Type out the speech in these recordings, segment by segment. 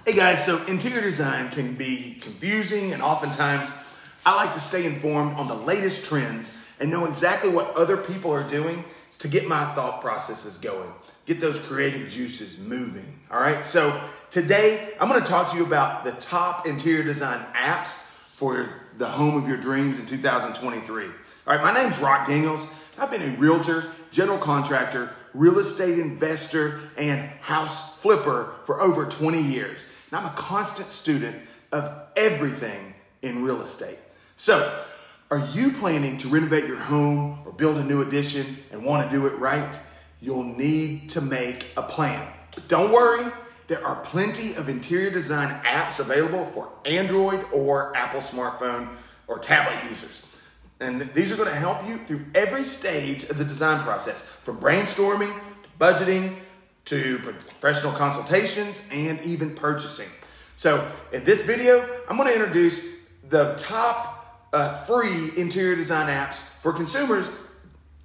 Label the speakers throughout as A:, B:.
A: Hey guys, so interior design can be confusing, and oftentimes I like to stay informed on the latest trends and know exactly what other people are doing to get my thought processes going, get those creative juices moving. All right, so today I'm going to talk to you about the top interior design apps for the home of your dreams in 2023. All right, my name's Rock Daniels. I've been a realtor, general contractor, real estate investor, and house flipper for over 20 years. And I'm a constant student of everything in real estate. So, are you planning to renovate your home or build a new addition and want to do it right? You'll need to make a plan. But don't worry, there are plenty of interior design apps available for Android or Apple smartphone or tablet users. And these are going to help you through every stage of the design process, from brainstorming, to budgeting, to professional consultations, and even purchasing. So in this video, I'm going to introduce the top free interior design apps for consumers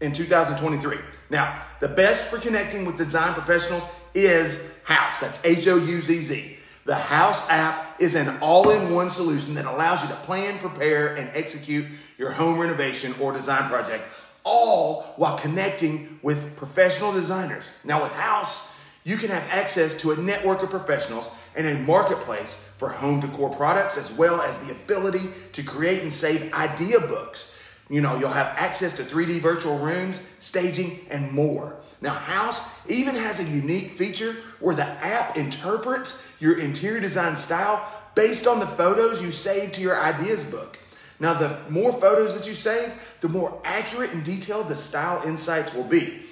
A: in 2023. Now, the best for connecting with design professionals is Houzz. That's Houzz. The Houzz app is an all-in-one solution that allows you to plan, prepare, and execute your home renovation or design project, all while connecting with professional designers. Now with Houzz, you can have access to a network of professionals and a marketplace for home decor products, as well as the ability to create and save idea books. You'll have access to 3D virtual rooms, staging, and more. Now, Houzz even has a unique feature where the app interprets your interior design style based on the photos you save to your ideas book. Now, the more photos that you save, the more accurate and detailed the style insights will be.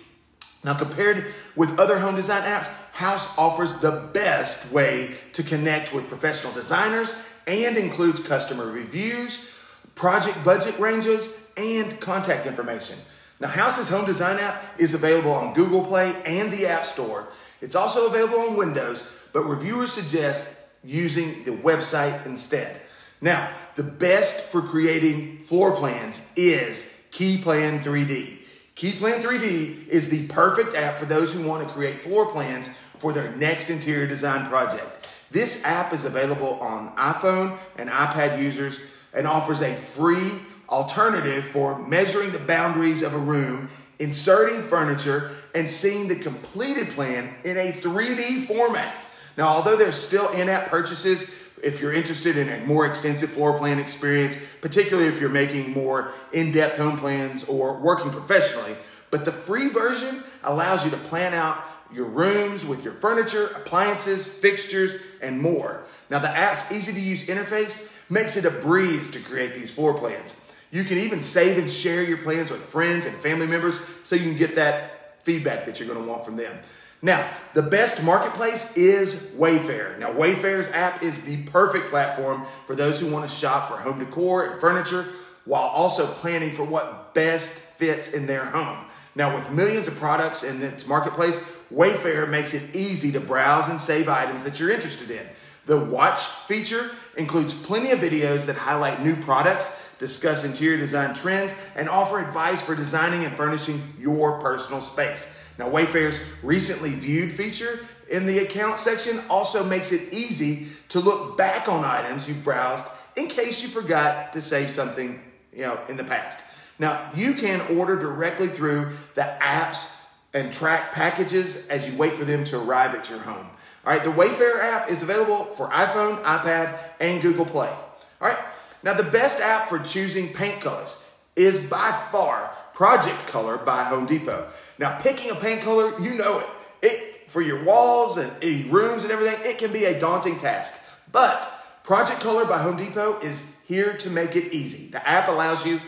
A: Now, compared with other home design apps, Houzz offers the best way to connect with professional designers and includes customer reviews, project budget ranges, and contact information. Now, Houzz's home design app is available on Google Play and the App Store. It's also available on Windows, but reviewers suggest using the website instead. Now, the best for creating floor plans is KeyPlan 3D. KeyPlan 3D is the perfect app for those who want to create floor plans for their next interior design project. This app is available on iPhone and iPad users and offers a free alternative for measuring the boundaries of a room, inserting furniture, and seeing the completed plan in a 3D format. Now, although there's still in-app purchases if you're interested in a more extensive floor plan experience, particularly if you're making more in-depth home plans or working professionally, but the free version allows you to plan out your rooms with your furniture, appliances, fixtures, and more. Now, the app's easy-to-use interface makes it a breeze to create these floor plans. You can even save and share your plans with friends and family members so you can get that feedback that you're going to want from them. Now, the best marketplace is Wayfair. Now, Wayfair's app is the perfect platform for those who want to shop for home decor and furniture while also planning for what best fits in their home. Now, with millions of products in its marketplace, Wayfair makes it easy to browse and save items that you're interested in. The Watch feature includes plenty of videos that highlight new products, discuss interior design trends, and offer advice for designing and furnishing your personal space. Now, Wayfair's recently viewed feature in the account section also makes it easy to look back on items you've browsed in case you forgot to save something, in the past. Now, you can order directly through the apps and track packages as you wait for them to arrive at your home. All right, the Wayfair app is available for iPhone, iPad, and Google Play. All right, now the best app for choosing paint colors is by far Project Color by Home Depot. Now, picking a paint color, you know it for your walls and rooms and everything, it can be a daunting task. But Project Color by Home Depot is here to make it easy. The app allows you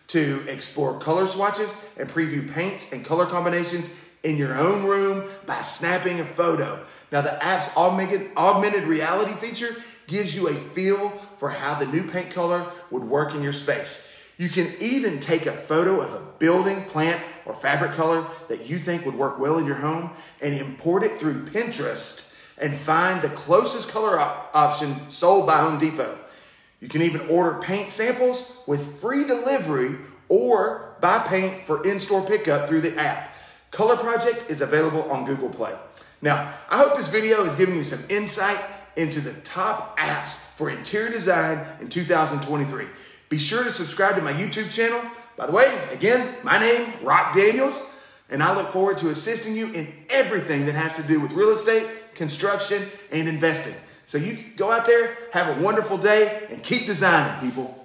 A: to explore color swatches and preview paints and color combinations in your own room by snapping a photo. Now, the app's augmented reality feature gives you a feel for how the new paint color would work in your space. You can even take a photo of a building, plant, or fabric color that you think would work well in your home and import it through Pinterest and find the closest color option sold by Home Depot. You can even order paint samples with free delivery or buy paint for in-store pickup through the app. Color Project is available on Google Play. Now, I hope this video has given you some insight into the top apps for interior design in 2023. Be sure to subscribe to my YouTube channel. By the way, again, my name, Rock Daniels, and I look forward to assisting you in everything that has to do with real estate, construction, and investing. So you go out there, have a wonderful day, and keep designing, people.